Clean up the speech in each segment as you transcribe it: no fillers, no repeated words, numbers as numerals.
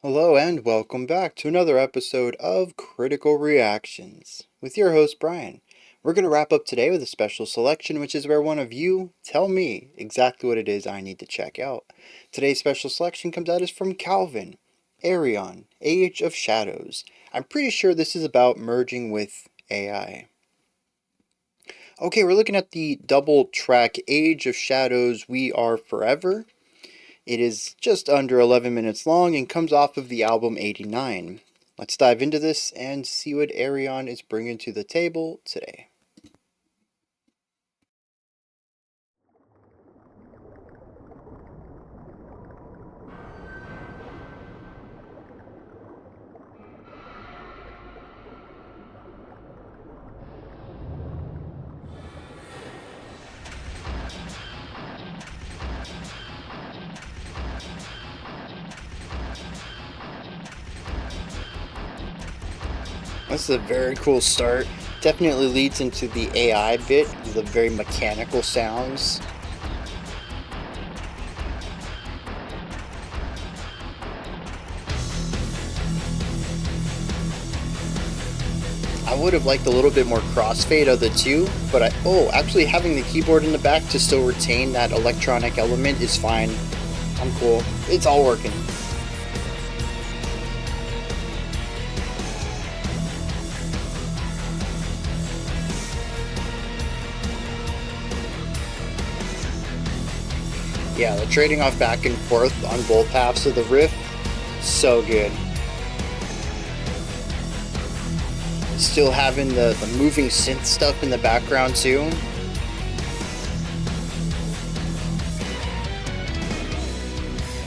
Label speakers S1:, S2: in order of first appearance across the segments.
S1: Hello and welcome back to another episode of Critical Reactions with your host Brian. We're going to wrap up today with a special selection, which is where one of you tell me exactly what it is I need to check out. Today's special selection comes out is from Calvin, Ayreon, Age of Shadows. I'm pretty sure this is about merging with AI. Okay, we're looking at the double track Age of Shadows We Are Forever. It is just under 11 minutes long and comes off of the album 89. Let's dive into this and see what Ayreon is bringing to the table today. This is a very cool start. Definitely leads into the AI bit, the very mechanical sounds. I would have liked a little bit more crossfade of the two, but actually having the keyboard in the back to still retain that electronic element is fine. I'm cool. It's all working. Yeah, the trading off back and forth on both halves of the riff, so good. Still having the moving synth stuff in the background too.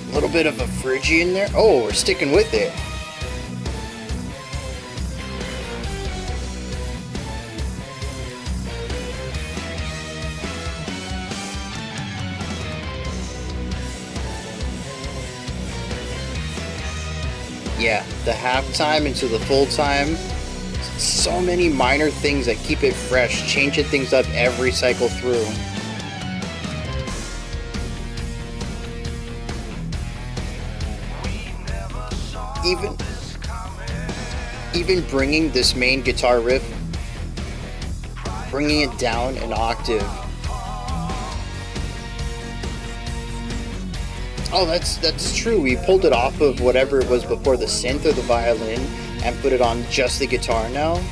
S1: A little bit of a Phrygian there. Oh, we're sticking with it. Yeah, the halftime into the full time. So many minor things that keep it fresh, changing things up every cycle through. Even bringing this main guitar riff, bringing it down an octave. Oh, that's true. We pulled it off of whatever it was before the synth or the violin and put it on just the guitar now.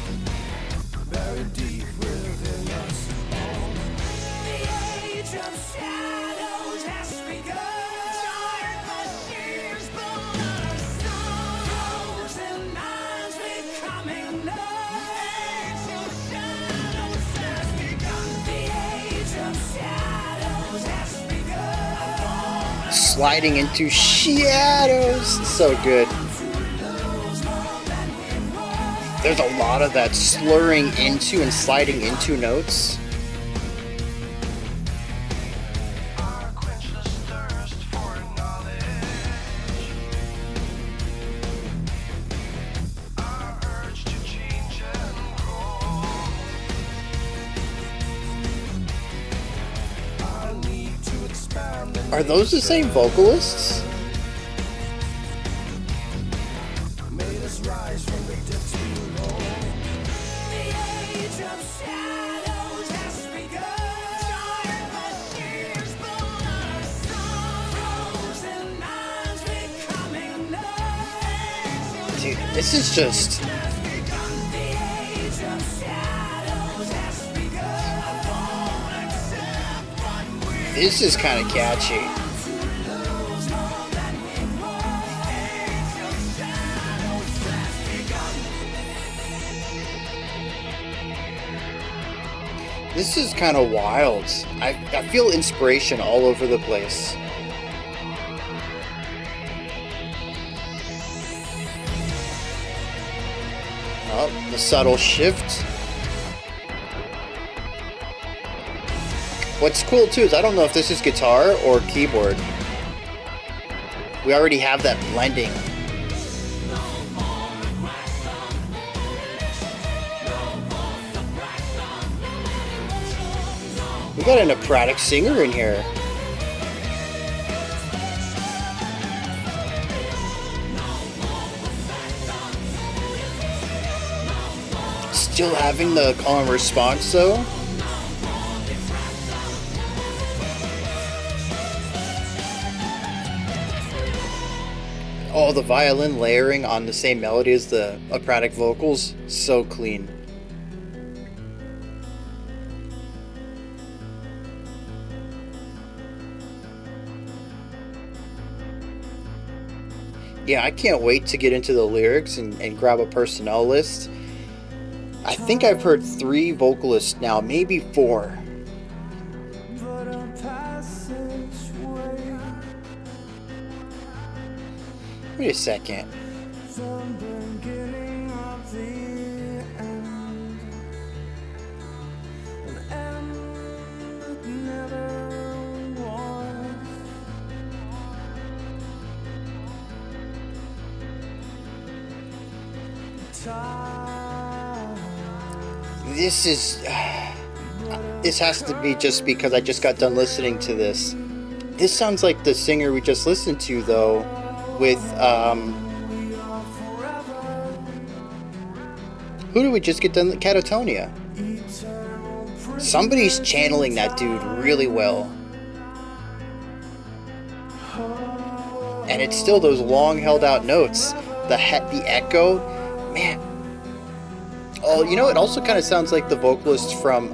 S1: Sliding into shadows. So good. There's a lot of that slurring into and sliding into notes. Are those the same vocalists? Dude, this is just... This is kind of catchy. This is kind of wild. I feel inspiration all over the place. Oh, the subtle shift. What's cool too is I don't know if this is guitar or keyboard. We already have that blending. We got an operatic singer in here. Still having the call and response though. Oh, the violin layering on the same melody as the operatic vocals, so clean. Yeah, I can't wait to get into the lyrics and grab a personnel list. I think I've heard 3 vocalists now, maybe 4. Wait a second. This has to be just because I just got done listening to this. This sounds like the singer we just listened to though, with who did we just get done? Catatonia. Somebody's channeling that dude really well. And it's still those long held out notes. The echo, man. Oh, you know, it also kind of sounds like the vocalist from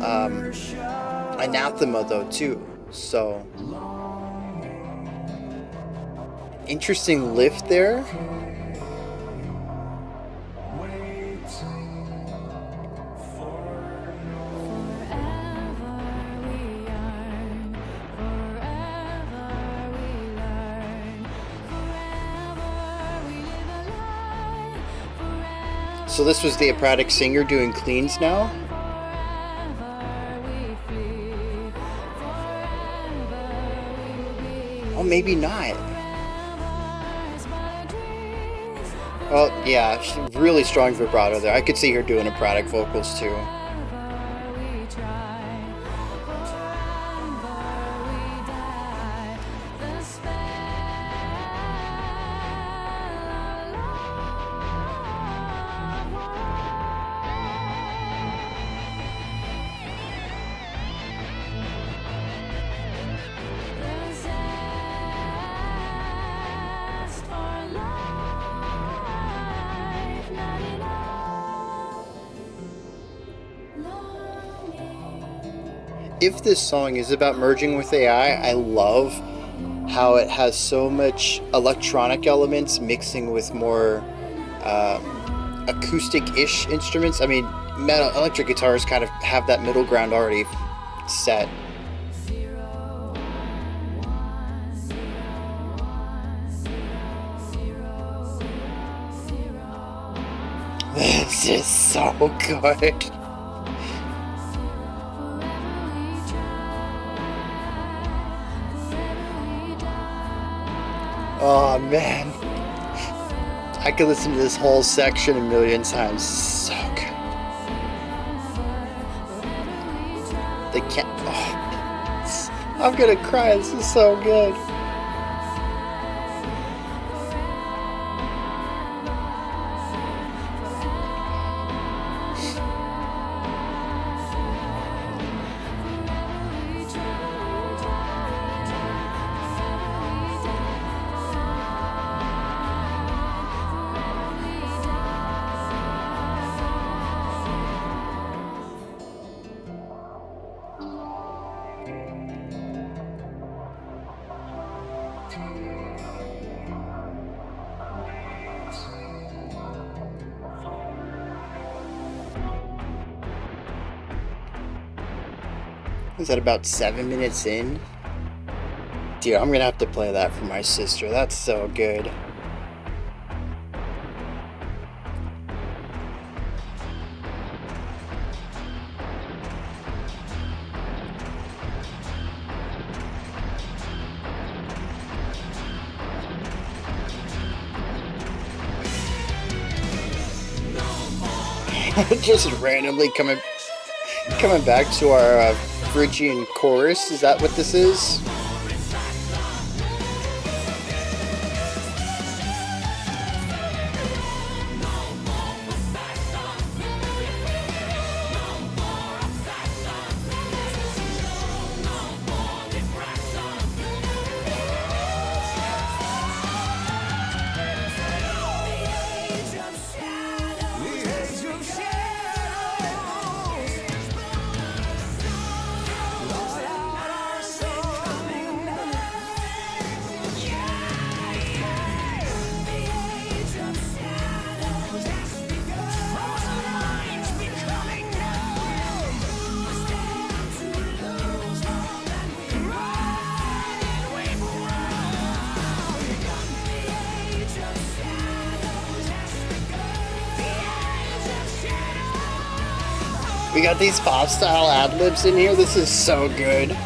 S1: Anathema though too. So interesting lift there. So this was the operatic singer doing cleans now? Oh, maybe not. Oh, yeah, really strong vibrato there. I could see her doing operatic vocals too. If this song is about merging with AI, I love how it has so much electronic elements mixing with more acoustic-ish instruments. I mean, electric guitars kind of have that middle ground already set. This is so good. Oh man, I could listen to this whole section a million times. So good. They can't. Oh, I'm gonna cry. This is so good. Is that about 7 minutes in? Dude, I'm gonna have to play that for my sister. That's so good. Just randomly coming back to our Phrygian chorus. Is that what this is? We got these pop style ad libs in here. This is so good.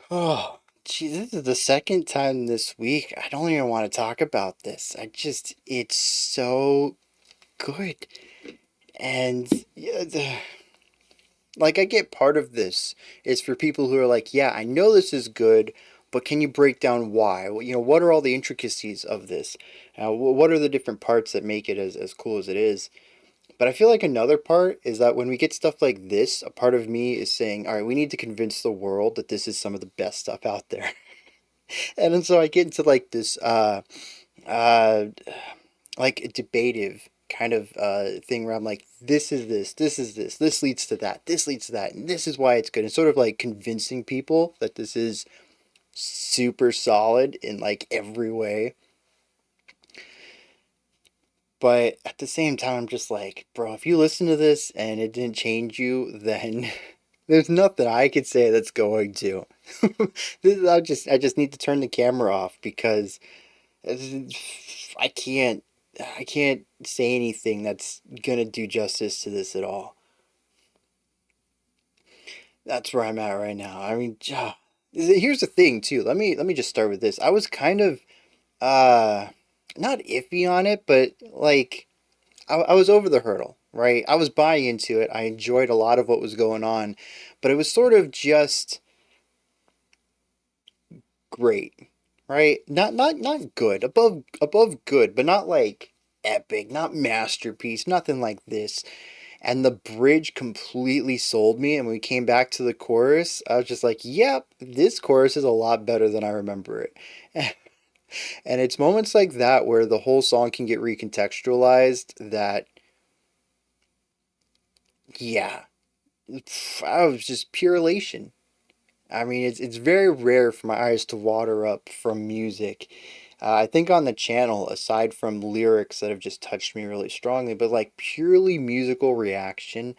S1: Oh, gee, this is the second time this week. I don't even want to talk about this. It's so good. And yeah, like, I get part of this is for people who are like, yeah, I know this is good, but can you break down why? What are all the intricacies of this? What are the different parts that make it as cool as it is? But I feel like another part is that when we get stuff like this, a part of me is saying, all right, we need to convince the world that this is some of the best stuff out there. And then so I get into like this uh like a debative kind of thing where I'm like, this is this leads to that, this leads to that, and this is why it's good. And sort of like convincing people that this is super solid in like every way. But at the same time, I'm just like, bro, if you listen to this and it didn't change you, then there's nothing I could say that's going to. I just need to turn the camera off because I can't I can't say anything that's gonna do justice to this at all. That's where I'm at right now. I mean, here's the thing too. Let me just start with this. I was kind of uh not iffy on it, but like I was over the hurdle, right? I was buying into it. I enjoyed a lot of what was going on, but it was sort of just great, right? Not good, above good, but not like epic, not masterpiece, nothing like this. And the bridge completely sold me. And when we came back to the chorus, I was just like, yep, this chorus is a lot better than I remember it. And it's moments like that where the whole song can get recontextualized that, yeah, I was just pure elation. I mean, it's very rare for my eyes to water up from music. I think on the channel, aside from lyrics that have just touched me really strongly, but like purely musical reaction,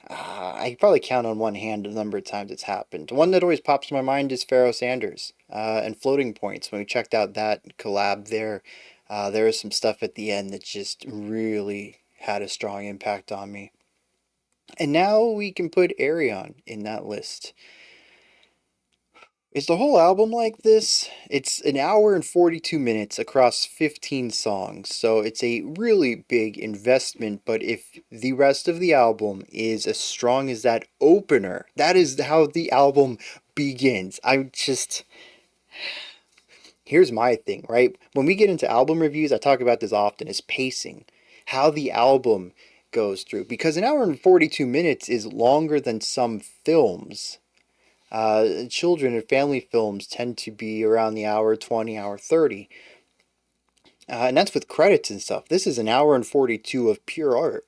S1: I could probably count on one hand the number of times it's happened. One that always pops in my mind is Pharaoh Sanders and Floating Points. When we checked out that collab there, there was some stuff at the end that just really had a strong impact on me. And now we can put Ayreon in that list. Is the whole album like this? It's an hour and 42 minutes across 15 songs, so it's a really big investment. But if the rest of the album is as strong as that opener, that is how the album begins. I just. Here's my thing, right? When we get into album reviews, I talk about this often, is pacing. How the album goes through. Because an hour and 42 minutes is longer than some films. Children and family films tend to be around the hour 20, hour 30. And that's with credits and stuff. This is an hour and 42 of pure art.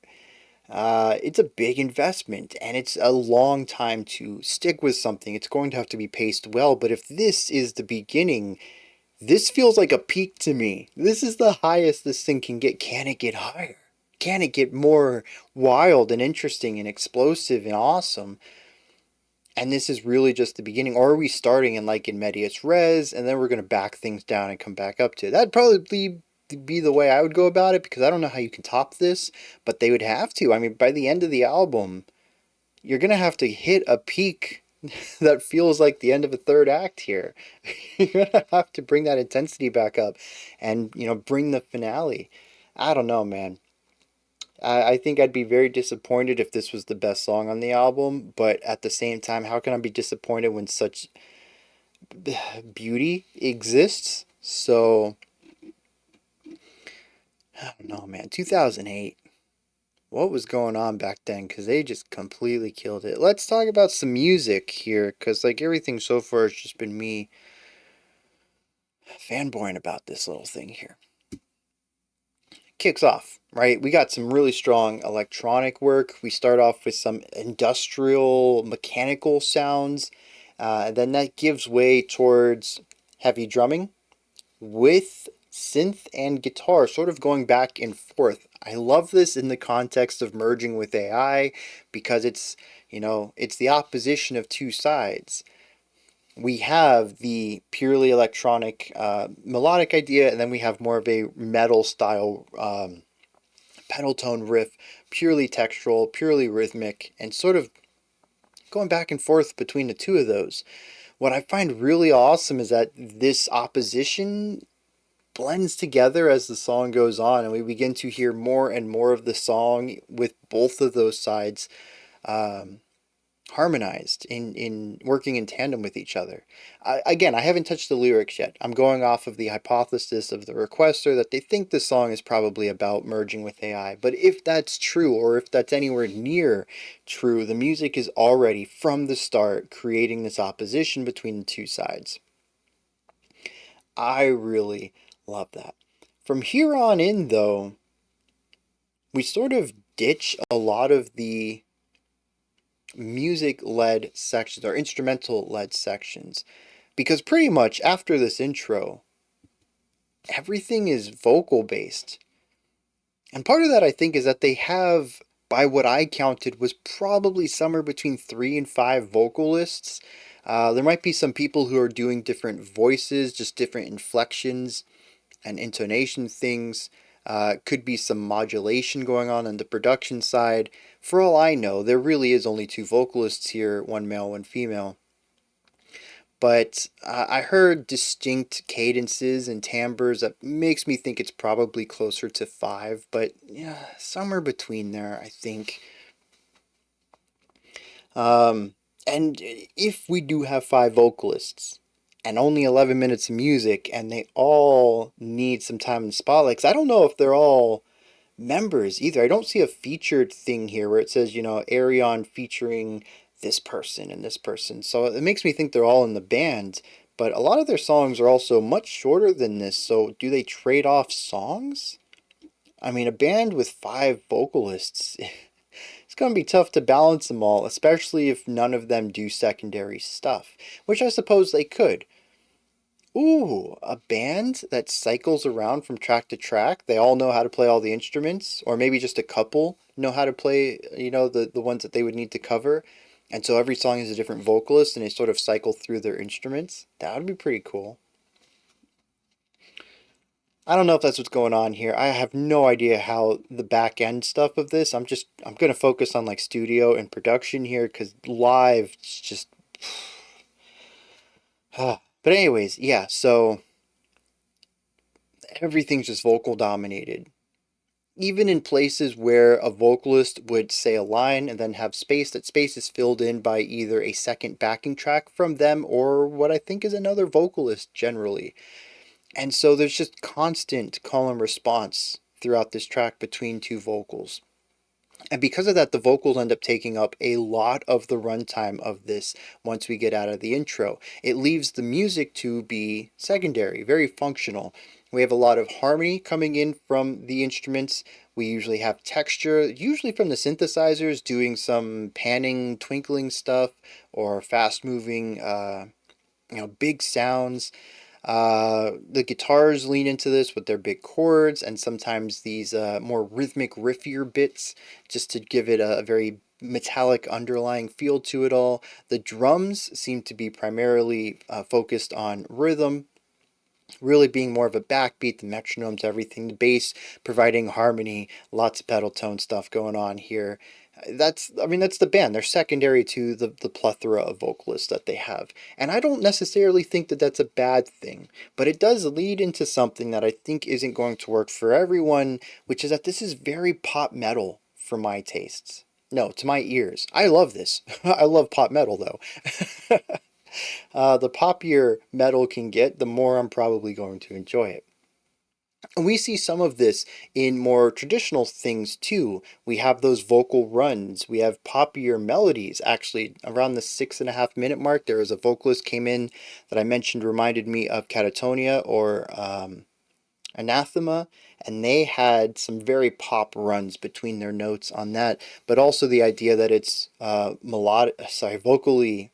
S1: It's a big investment and it's a long time to stick with something. It's going to have to be paced well. But if this is the beginning, this feels like a peak to me. This is the highest this thing can get. Can it get higher? Can it get more wild and interesting and explosive and awesome? And this is really just the beginning. Or are we starting in medias res and then we're going to back things down and come back up to it? That'd probably be the way I would go about it because I don't know how you can top this, but they would have to. I mean, by the end of the album, you're going to have to hit a peak that feels like the end of a third act here. You're going to have to bring that intensity back up and, bring the finale. I don't know, man. I think I'd be very disappointed if this was the best song on the album, but at the same time, how can I be disappointed when such beauty exists? So, I don't know, man. 2008. What was going on back then? Because they just completely killed it. Let's talk about some music here, because, like, everything so far has just been me fanboying about this little thing here. kicks off, right? We got some really strong electronic work. We start off with some industrial mechanical sounds, and then that gives way towards heavy drumming with synth and guitar sort of going back and forth. I love this in the context of merging with AI because it's the opposition of two sides. We have the purely electronic melodic idea, and then we have more of a metal style pedal tone riff, purely textural, purely rhythmic, and sort of going back and forth between the two of those. What I find really awesome is that this opposition blends together as the song goes on, and we begin to hear more and more of the song with both of those sides um, harmonized in working in tandem with each other. Again, I haven't touched the lyrics yet. I'm going off of the hypothesis of the requester that they think the song is probably about merging with AI. But if that's true, or if that's anywhere near true, the music is already from the start creating this opposition between the two sides. I really love that. From here on in, though, we sort of ditch a lot of the music led sections or instrumental led sections because pretty much after this intro, everything is vocal based. And part of that, I think, is that they have, by what I counted, was probably somewhere between 3 and 5 vocalists. There might be some people who are doing different voices, just different inflections and intonation things. Could be some modulation going on the production side. For all I know, there really is only 2 vocalists here, one male, one female. But I heard distinct cadences and timbres that makes me think it's probably closer to 5, but yeah, somewhere between there, I think. Um, and if we do have 5 vocalists and only 11 minutes of music, and they all need some time in the spotlight, 'cause I don't know if they're all members either. I don't see a featured thing here where it says, Ayreon featuring this person and this person. So it makes me think they're all in the band, but a lot of their songs are also much shorter than this. So do they trade off songs? I mean, a band with 5 vocalists, it's going to be tough to balance them all, especially if none of them do secondary stuff, which I suppose they could. Ooh, a band that cycles around from track to track. They all know how to play all the instruments, or maybe just a couple know how to play, the ones that they would need to cover. And so every song is a different vocalist and they sort of cycle through their instruments. That would be pretty cool. I don't know if that's what's going on here. I have no idea how the back end stuff of this. I'm going to focus on like studio and production here cuz live it's just but anyways, yeah, so everything's just vocal dominated. Even in places where a vocalist would say a line and then have space, that space is filled in by either a second backing track from them or what I think is another vocalist generally. And so there's just constant call and response throughout this track between 2 vocals. And because of that, the vocals end up taking up a lot of the runtime of this once we get out of the intro. It leaves the music to be secondary, very functional. We have a lot of harmony coming in from the instruments. We usually have texture, usually from the synthesizers, doing some panning, twinkling stuff, or fast moving, big sounds. The guitars lean into this with their big chords and sometimes these more rhythmic, riffier bits just to give it a very metallic underlying feel to it all. The drums seem to be primarily focused on rhythm, really being more of a backbeat, the metronome to everything, the bass providing harmony, lots of pedal tone stuff going on here. That's the band. They're secondary to the plethora of vocalists that they have. And I don't necessarily think that that's a bad thing, but it does lead into something that I think isn't going to work for everyone, which is that this is very pop metal for my tastes. No, to my ears. I love this. I love pop metal though. The poppier metal can get, the more I'm probably going to enjoy it. And we see some of this in more traditional things too. We have those vocal runs. We have poppier melodies. Actually, around the 6.5 minute mark, there was a vocalist came in that I mentioned reminded me of Catatonia or Anathema, and they had some very pop runs between their notes on that, but also the idea that it's vocally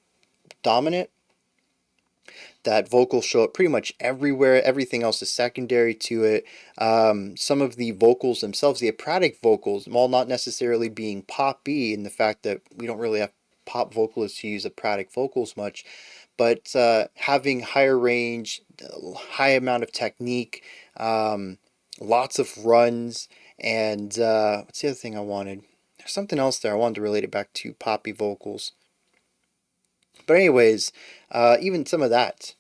S1: dominant, that vocals show up pretty much everywhere. Everything else is secondary to it. Some of the vocals themselves, the operatic vocals, while not necessarily being poppy in the fact that we don't really have pop vocalists who use operatic vocals much, but having higher range, high amount of technique, lots of runs, and what's the other thing I wanted? There's something else there I wanted to relate it back to poppy vocals. But anyways, even some of that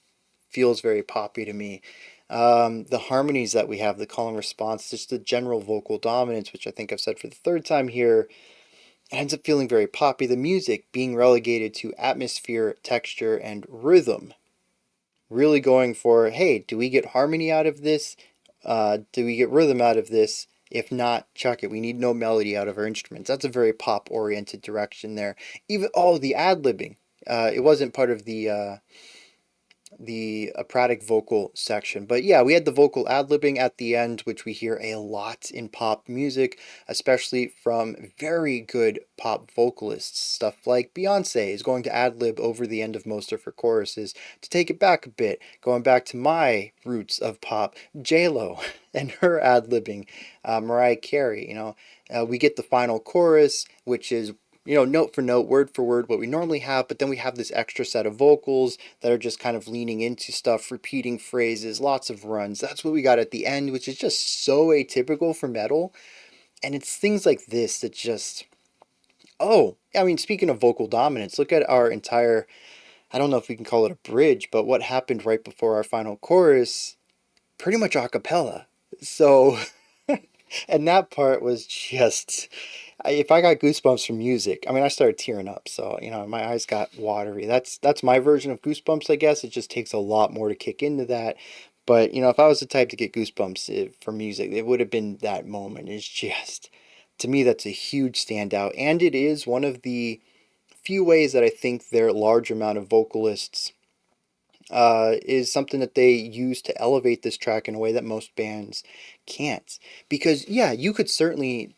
S1: feels very poppy to me. The harmonies that we have, the call and response, just the general vocal dominance, which I think I've said for the third time here, ends up feeling very poppy. The music being relegated to atmosphere, texture, and rhythm. Really going for, hey, do we get harmony out of this? Do we get rhythm out of this? If not, chuck it. We need no melody out of our instruments. That's a very pop-oriented direction there. Even, oh, the ad-libbing. It wasn't part of the operatic vocal section. But yeah, we had the vocal ad-libbing at the end, which we hear a lot in pop music, especially from very good pop vocalists. Stuff like Beyonce is going to ad-lib over the end of most of her choruses. To take it back a bit, going back to my roots of pop, J-Lo and her ad-libbing, Mariah Carey, we get the final chorus, which is note for note, word for word, what we normally have, but then we have this extra set of vocals that are just kind of leaning into stuff, repeating phrases, lots of runs. That's what we got at the end, which is just so atypical for metal. And it's things like this that just, oh, I mean, speaking of vocal dominance, look at our entire, I don't know if we can call it a bridge, but what happened right before our final chorus, pretty much a cappella. So, and that part was just, if I got goosebumps from music, I mean, I started tearing up. So, my eyes got watery. That's my version of goosebumps, I guess. It just takes a lot more to kick into that. But, if I was the type to get goosebumps for music, it would have been that moment. It's just, to me, that's a huge standout. And it is one of the few ways that I think their large amount of vocalists is something that they use to elevate this track in a way that most bands can't. Because, yeah, you could certainly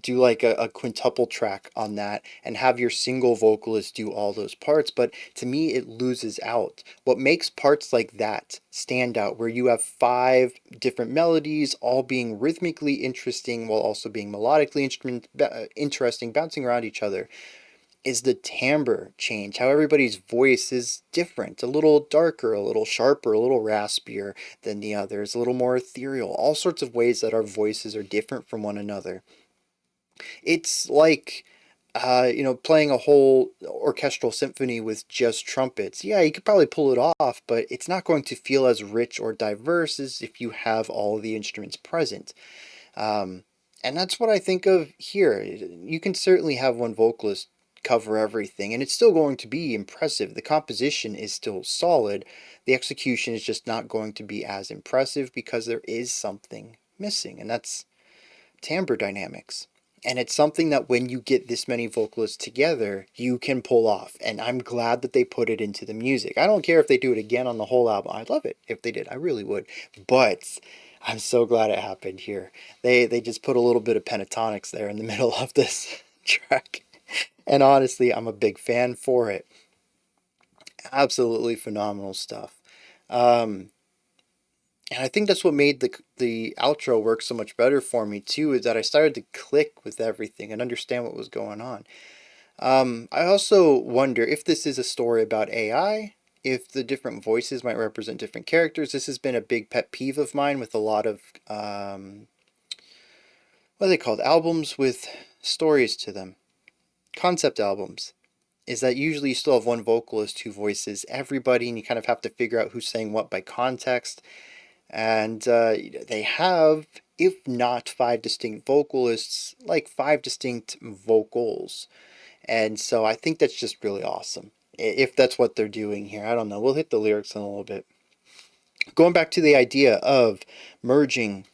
S1: do like a quintuple track on that and have your single vocalist do all those parts, but to me it loses out. What makes parts like that stand out, where you have 5 different melodies all being rhythmically interesting while also being melodically interesting, bouncing around each other, is the timbre change, how everybody's voice is different, a little darker, a little sharper, a little raspier than the others, a little more ethereal, all sorts of ways that our voices are different from one another. It's like, playing a whole orchestral symphony with just trumpets. Yeah, you could probably pull it off, but it's not going to feel as rich or diverse as if you have all the instruments present. And that's what I think of here. You can certainly have one vocalist cover everything, and it's still going to be impressive. The composition is still solid. The execution is just not going to be as impressive because there is something missing, and that's timbre dynamics. And it's something that when you get this many vocalists together, you can pull off. And I'm glad that they put it into the music. I don't care if they do it again on the whole album. I'd love it if they did. I really would. But I'm so glad it happened here. They just put a little bit of pentatonics there in the middle of this track. And honestly, I'm a big fan for it. Absolutely phenomenal stuff. And I think that's what made the outro work so much better for me too, is that I started to click with everything and understand what was going on. I also wonder if this is a story about AI, if the different voices might represent different characters. This has been a big pet peeve of mine with a lot of, what are they called? Albums with stories to them. Concept albums. Is that usually you still have one vocalist who voices everybody, and you kind of have to figure out who's saying what by context. And they have, if not 5 distinct vocalists, like 5 distinct vocals. And so I think that's just really awesome. If that's what they're doing here, I don't know. We'll hit the lyrics in a little bit. Going back to the idea of merging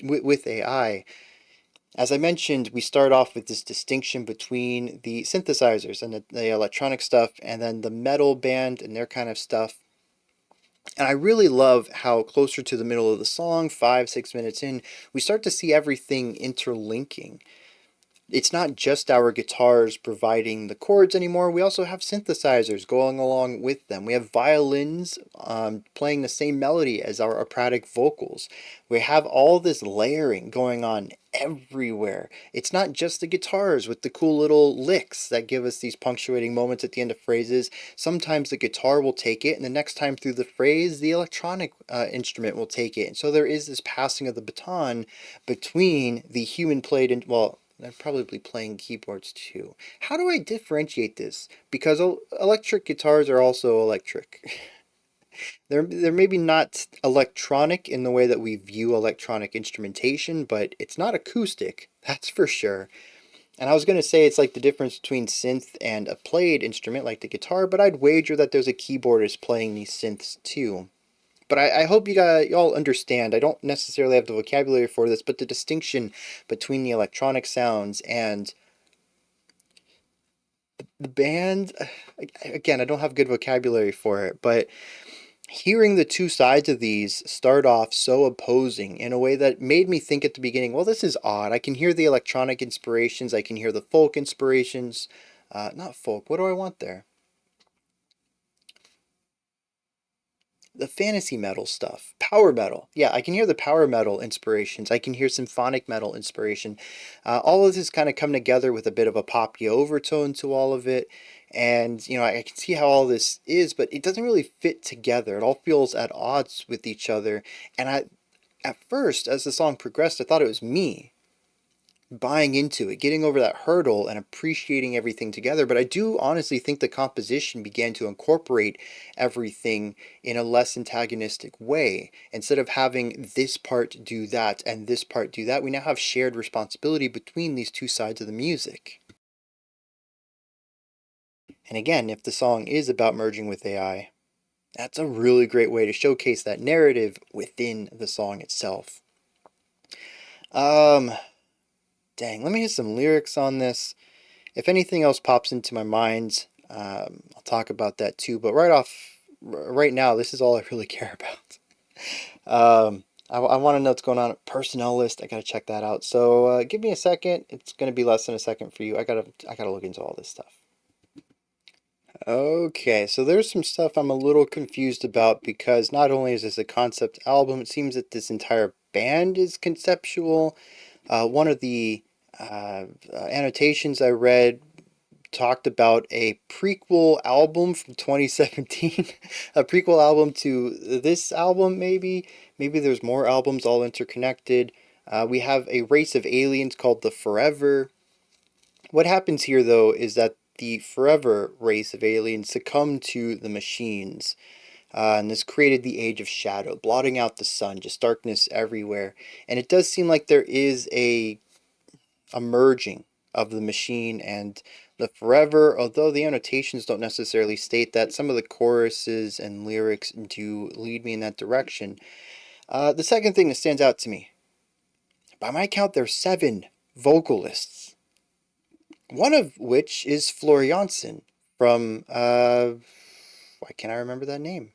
S1: with AI, as I mentioned, we start off with this distinction between the synthesizers and the electronic stuff, and then the metal band and their kind of stuff. And I really love how closer to the middle of the song, 5, 6 minutes in, we start to see everything interlinking. It's not just our guitars providing the chords anymore. We also have synthesizers going along with them. We have violins playing the same melody as our operatic vocals. We have all this layering going on everywhere. It's not just the guitars with the cool little licks that give us these punctuating moments at the end of phrases. Sometimes the guitar will take it, and the next time through the phrase, the electronic instrument will take it. And so there is this passing of the baton between the human played and, well, they're probably playing keyboards too. How do I differentiate this? Because electric guitars are also electric. They're maybe not electronic in the way that we view electronic instrumentation, but it's not acoustic, that's for sure. And I was going to say it's like the difference between synth and a played instrument like the guitar, but I'd wager that there's a keyboardist playing these synths too. But I hope y'all understand. I don't necessarily have the vocabulary for this, but the distinction between the electronic sounds and the band, again, I don't have good vocabulary for it, but hearing the two sides of these start off so opposing in a way that made me think at the beginning, well, this is odd. I can hear the electronic inspirations, I can hear the folk inspirations. Not folk, what do I want there? The fantasy metal stuff, power metal. Yeah, I can hear the power metal inspirations. I can hear symphonic metal inspiration. All of this kind of come together with a bit of a poppy overtone to all of it. And, I can see how all this is, but it doesn't really fit together. It all feels at odds with each other. And at first, as the song progressed, I thought it was me buying into it, getting over that hurdle and appreciating everything together. But I do honestly think the composition began to incorporate everything in a less antagonistic way. Instead of having this part do that and this part do that, we now have shared responsibility between these two sides of the music. And again, if the song is about merging with AI, that's a really great way to showcase that narrative within the song itself. Um, Dang, let me hit some lyrics on this. If anything else pops into my mind, I'll talk about that too. But right now, this is all I really care about. I want to know what's going on. Personnel list, I gotta check that out. So give me a second. It's gonna be less than a second for you. I gotta look into all this stuff. Okay, so there's some stuff I'm a little confused about because not only is this a concept album, it seems that this entire band is conceptual. One of the annotations I read talked about a prequel album from 2017, a prequel album to this album, maybe. Maybe there's more albums all interconnected. We have a race of aliens called the Forever. What happens here, though, is that the Forever race of aliens succumbed to the machines. And this created the Age of Shadow, blotting out the sun, just darkness everywhere. And it does seem like there is a merging of the machine and the Forever, although the annotations don't necessarily state that. Some of the choruses and lyrics do lead me in that direction. The second thing that stands out to me, by my count, there's 7 vocalists, one of which is Floor Jansen from, why can't I remember that name?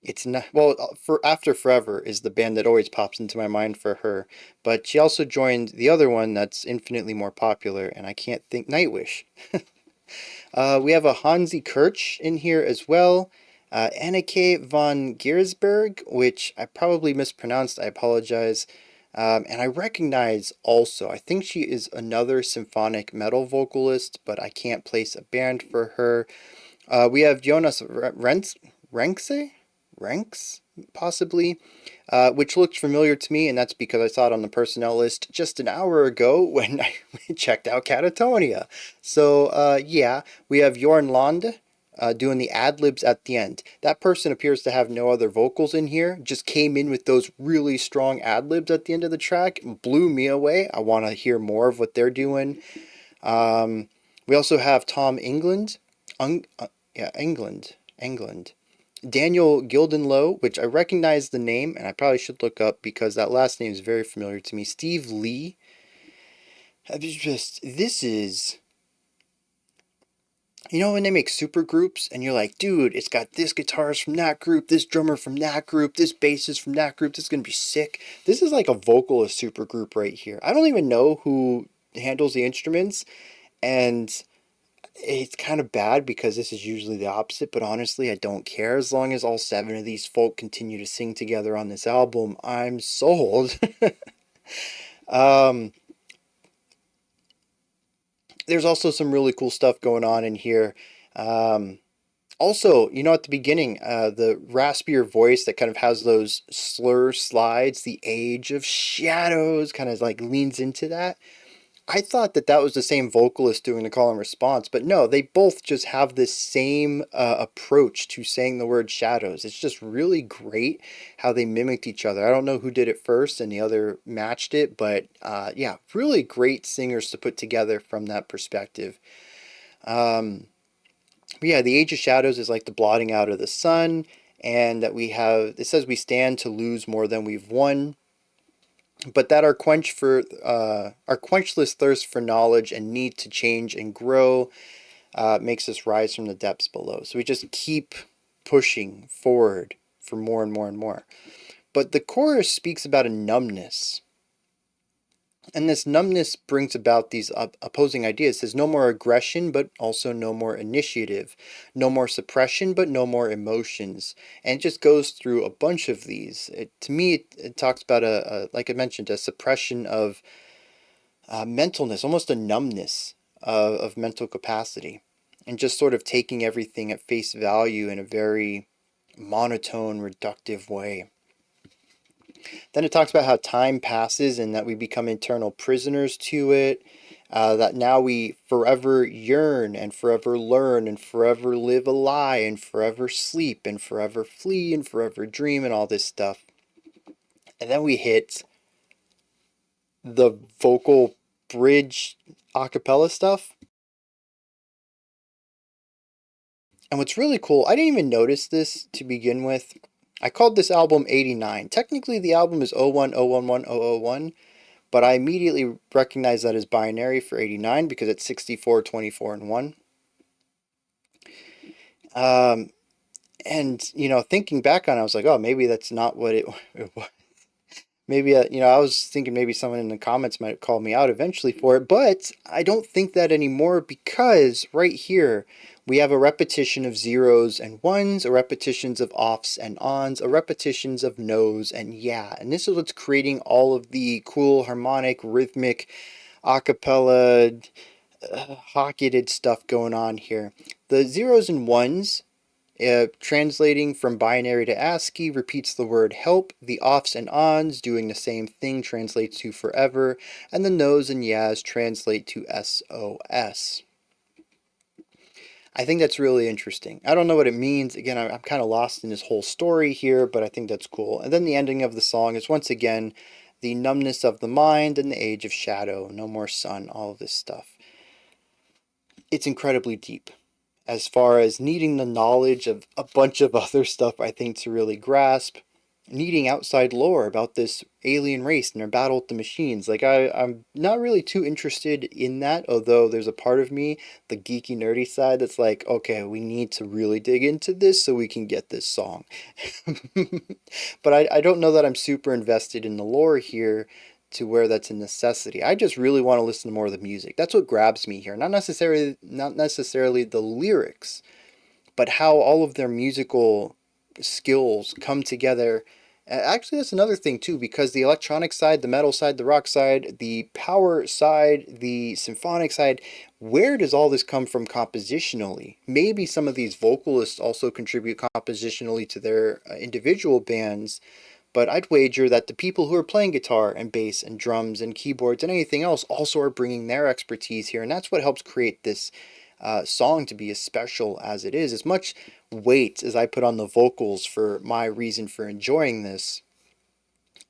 S1: It's not, well, for After Forever is the band that always pops into my mind for her, but she also joined the other one that's infinitely more popular, and I can't think, Nightwish. We have a Hansi Kirch in here as well, Anneke von Giersberg, which I probably mispronounced, I apologize. And I recognize also, I think she is another symphonic metal vocalist, but I can't place a band for her. We have Jonas Renks, possibly, which looked familiar to me, and that's because I saw it on the personnel list just an hour ago when I checked out Catatonia. So, yeah, we have Jorn Lande doing the ad-libs at the end. That person appears to have no other vocals in here, just came in with those really strong ad-libs at the end of the track, blew me away. I want to hear more of what they're doing. We also have Tom England. England. Daniel Gildenlow, which I recognize the name, and I probably should look up because that last name is very familiar to me. Steve Lee. This is You know when they make super groups and you're like, dude, it's got this guitarist from that group, this drummer from that group, this bassist from that group, this is going to be sick. This is like a vocalist super group right here. I don't even know who handles the instruments, and it's kind of bad because this is usually the opposite, but honestly, I don't care. As long as all seven of these folk continue to sing together on this album, I'm sold. um, there's also some really cool stuff going on in here. Um, Also, at the beginning, the raspier voice that kind of has those slur slides, the age of shadows, kind of like leans into that. I thought that that was the same vocalist doing the call and response, but no, they both just have this same approach to saying the word shadows. It's just really great how they mimicked each other. I don't know who did it first and the other matched it, but yeah, really great singers to put together from that perspective. Um, but yeah, the Age of Shadows is like the blotting out of the sun, and that we have, it says we stand to lose more than we've won, but that our quenchless thirst for knowledge and need to change and grow makes us rise from the depths below. So we just keep pushing forward for more and more and more. But the chorus speaks about a numbness. And this numbness brings about these opposing ideas. It says no more aggression, but also no more initiative. No more suppression, but no more emotions. And it just goes through a bunch of these. To me, it talks about, like I mentioned, a suppression of mentalness, almost a numbness of mental capacity. And just sort of taking everything at face value in a very monotone, reductive way. Then it talks about how time passes and that we become eternal prisoners to it. That now we forever yearn and forever learn and forever live a lie and forever sleep and forever flee and forever dream and all this stuff. And then we hit the vocal bridge a cappella stuff. And what's really cool, I didn't even notice this to begin with. I called this album 89. Technically, the album is 010110001. But I immediately recognize that as binary for 89 because it's 64, 24, and 1. Um, and, thinking back on it, I was like, oh, maybe that's not what it was. Maybe, I was thinking maybe someone in the comments might call me out eventually for it, but I don't think that anymore because right here we have a repetition of zeros and ones, a repetitions of offs and ons, a repetitions of no's and yeah. And this is what's creating all of the cool harmonic, rhythmic, a cappella, hocketed stuff going on here. The zeros and ones, translating from binary to ASCII, repeats the word help. The offs and ons, doing the same thing, translates to forever. And the no's and yeahs translate to SOS. I think that's really interesting. I don't know what it means. Again, I'm kind of lost in this whole story here, but I think that's cool. And then the ending of the song is once again the numbness of the mind and the age of shadow, no more sun, all of this stuff. It's incredibly deep as far as needing the knowledge of a bunch of other stuff, I think, to really grasp. Needing outside lore about this alien race and their battle with the machines. Like, I'm not really too interested in that, although there's a part of me, the geeky, nerdy side, that's like, okay, we need to really dig into this so we can get this song. But I don't know that I'm super invested in the lore here to where that's a necessity. I just really want to listen to more of the music. That's what grabs me here. Not necessarily the lyrics, but how all of their musical skills come together. Actually, that's another thing too, because the electronic side, the metal side, the rock side, the power side, the symphonic side, where does all this come from compositionally? Maybe some of these vocalists also contribute compositionally to their individual bands, but I'd wager that the people who are playing guitar and bass and drums and keyboards and anything else also are bringing their expertise here, and that's what helps create this song to be as special as it is. As much weight as I put on the vocals for my reason for enjoying this,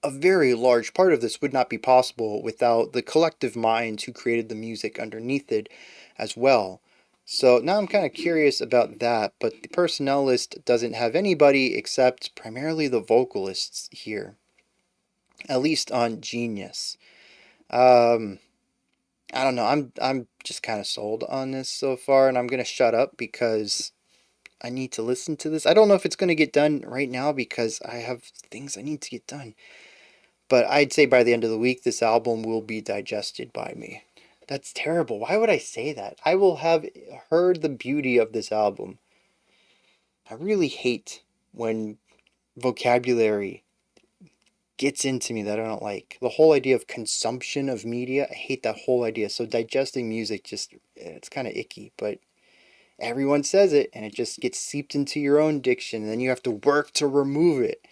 S1: a very large part of this would not be possible without the collective minds who created the music underneath it as well. So now I'm kind of curious about that, but the personnel list doesn't have anybody except primarily the vocalists here, at least on Genius. Um, I don't know. I'm just kind of sold on this so far, and I'm gonna shut up because I need to listen to this. I don't know if it's gonna get done right now because I have things I need to get done. But I'd say by the end of the week, this album will be digested by me. That's terrible. Why would I say that? I will have heard the beauty of this album. I really hate when vocabulary gets into me that I don't like. The whole idea of consumption of media, I hate that whole idea. So digesting music just, it's kind of icky, but everyone says it and it just gets seeped into your own diction and then you have to work to remove it.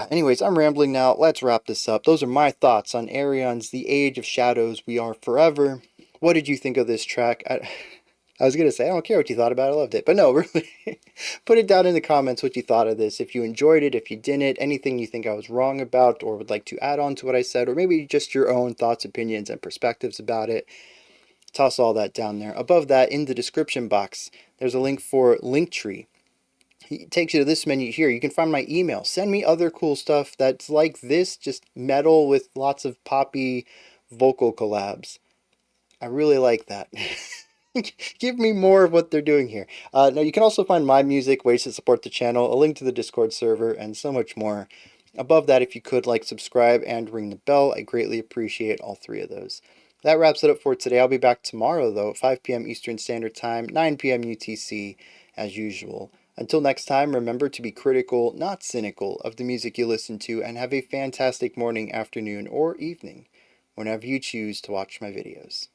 S1: Anyways, I'm rambling now. Let's wrap this up. Those are my thoughts on Ayreon's The Age of Shadows, We Are Forever. What did you think of this track? I was going to say, I don't care what you thought about it. I loved it. But no, really, put it down in the comments what you thought of this. If you enjoyed it, if you didn't, anything you think I was wrong about or would like to add on to what I said, or maybe just your own thoughts, opinions, and perspectives about it. Toss all that down there. Above that, in the description box, there's a link for Linktree. It takes you to this menu here. You can find my email. Send me other cool stuff that's like this, just metal with lots of poppy vocal collabs. I really like that. Give me more of what they're doing here. Now, you can also find my music, ways to support the channel, a link to the Discord server, and so much more. Above that, if you could, like, subscribe, and ring the bell, I greatly appreciate all three of those. That wraps it up for today. I'll be back tomorrow, though, at 5 p.m. Eastern Standard Time, 9 p.m. UTC, as usual. Until next time, remember to be critical, not cynical, of the music you listen to, and have a fantastic morning, afternoon, or evening, whenever you choose to watch my videos.